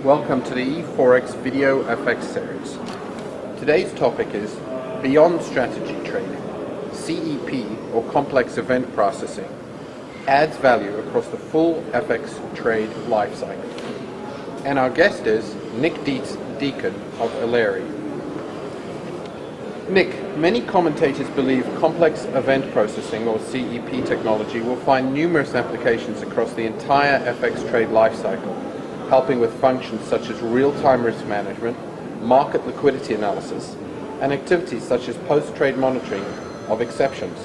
Welcome to the e-Forex video FX series. Today's topic is Beyond Strategy Trading. CEP, or Complex Event Processing, adds value across the full FX trade lifecycle. And our guest is Nick Deacon of Illyri. Nick, many commentators believe complex event processing, or CEP technology, will find numerous applications across the entire FX trade lifecycle, helping with functions such as real-time risk management, market liquidity analysis, and activities such as post-trade monitoring of exceptions.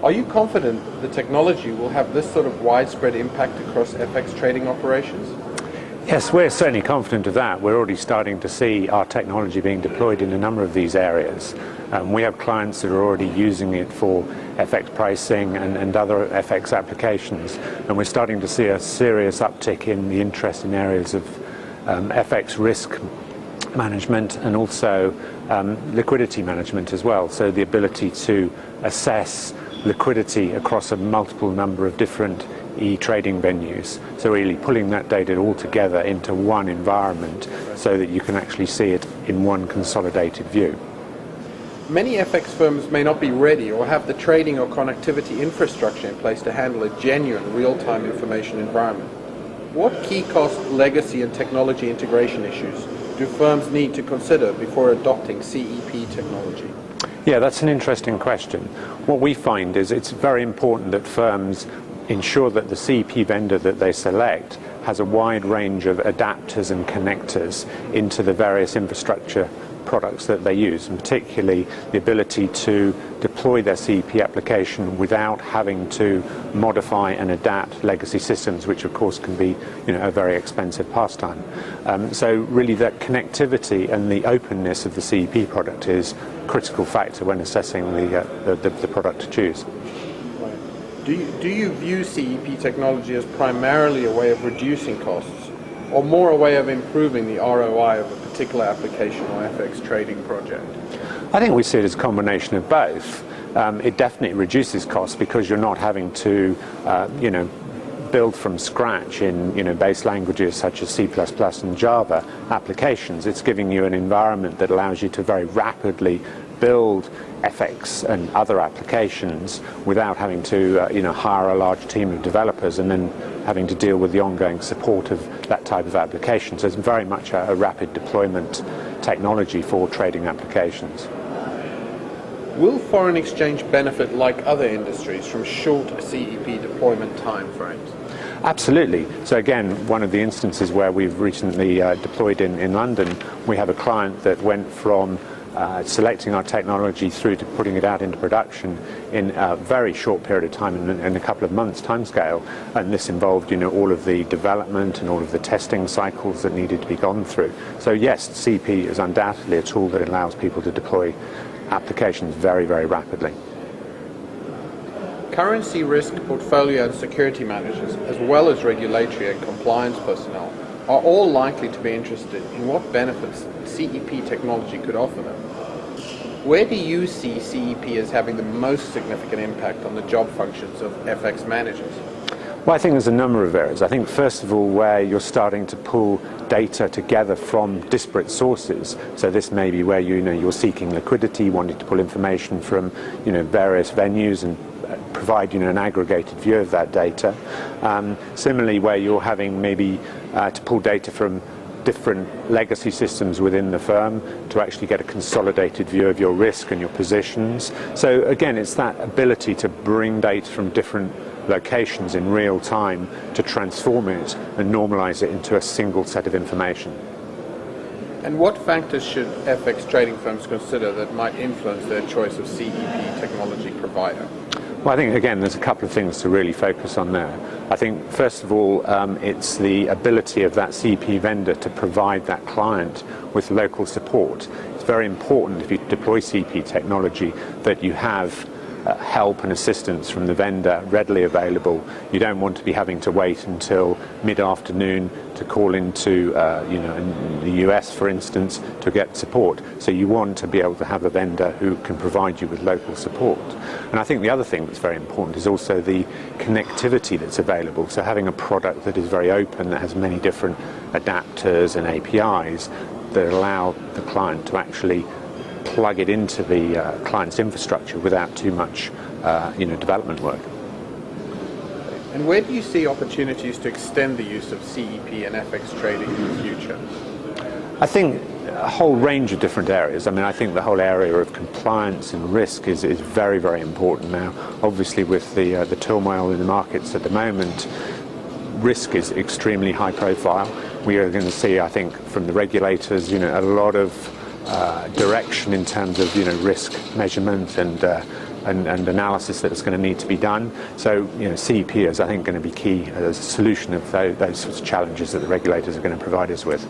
Are you confident the technology will have this sort of widespread impact across FX trading operations? Yes, we're certainly confident of that. We're already starting to see our technology being deployed in a number of these areas. We have clients that are already using it for FX pricing and other FX applications, and we're starting to see a serious uptick in the interest in areas of FX risk management and also liquidity management as well. So the ability to assess liquidity across a multiple number of different e-trading venues. So really pulling that data all together into one environment so that you can actually see it in one consolidated view. Many FX firms may not be ready or have the trading or connectivity infrastructure in place to handle a genuine real-time information environment. What key cost, legacy and technology integration issues do firms need to consider before adopting CEP technology? Yeah, that's an interesting question. What we find is it's very important that firms ensure that the CEP vendor that they select has a wide range of adapters and connectors into the various infrastructure products that they use, and particularly the ability to deploy their CEP application without having to modify and adapt legacy systems, which of course can be a very expensive pastime. So really that connectivity and the openness of the CEP product is a critical factor when assessing the product to choose. Do you view CEP technology as primarily a way of reducing costs, or more a way of improving the ROI of a particular application or FX trading project? I think we see it as a combination of both. It definitely reduces costs because you're not having to, build from scratch in base languages such as C++ and Java applications. It's giving you an environment that allows you to very rapidly build FX and other applications without having to hire a large team of developers and then having to deal with the ongoing support of that type of application. So it's very much a rapid deployment technology for trading applications. Will foreign exchange benefit, like other industries, from short CEP deployment time frames? Absolutely. So again, one of the instances where we've recently deployed in London, we have a client that went from selecting our technology through to putting it out into production in a very short period of time, in a couple of months timescale, and this involved all of the development and all of the testing cycles that needed to be gone through. So yes, CEP is undoubtedly a tool that allows people to deploy applications very, very rapidly. Currency risk, portfolio and security managers, as well as regulatory and compliance personnel, are all likely to be interested in what benefits CEP technology could offer them. Where do you see CEP as having the most significant impact on the job functions of FX managers? Well, I think there's a number of areas. I think first of all where you're starting to pull data together from disparate sources. So this may be where you're seeking liquidity, wanting to pull information from various venues and provide an aggregated view of that data. Similarly, where you're having maybe to pull data from different legacy systems within the firm to actually get a consolidated view of your risk and your positions. So again, it's that ability to bring data from different locations in real time to transform it and normalize it into a single set of information. And what factors should FX trading firms consider that might influence their choice of CEP technology provider? Well, I think, again, there's a couple of things to really focus on there. I think, first of all, it's the ability of that CEP vendor to provide that client with local support. It's very important if you deploy CEP technology that you have help and assistance from the vendor readily available. You don't want to be having to wait until mid-afternoon to call into, in the US, for instance, to get support. So you want to be able to have a vendor who can provide you with local support. And I think the other thing that's very important is also the connectivity that's available. So having a product that is very open, that has many different adapters and APIs that allow the client to actually plug it into the client's infrastructure without too much development work. And where do you see opportunities to extend the use of CEP and FX trading in the future? I think a whole range of different areas. I mean, I think the whole area of compliance and risk is very, very important now. Obviously, with the turmoil in the markets at the moment, risk is extremely high profile. We are going to see, I think, from the regulators, a lot of direction in terms of risk measurement and analysis that's going to need to be done. So CEP is, I think, going to be key as a solution of those sorts of challenges that the regulators are going to provide us with.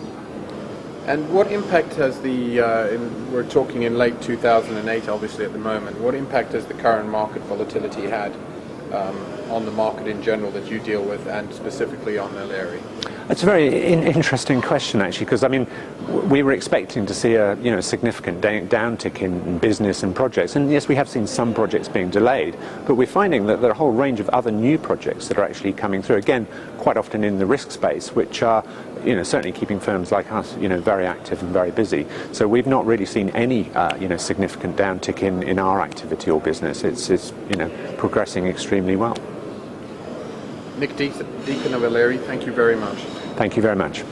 And what impact has we're talking in late 2008 obviously at the moment, what impact has the current market volatility had on the market in general that you deal with, and specifically on Larry? It's a very interesting question, actually, because I mean, we were expecting to see a significant downtick in business and projects, and yes, we have seen some projects being delayed, but we're finding that there are a whole range of other new projects that are actually coming through. Again, quite often in the risk space, which are certainly keeping firms like us very active and very busy. So we've not really seen any significant downtick in our activity or business. It's progressing extremely well. Nick Deacon of Larry, thank you very much. Thank you very much.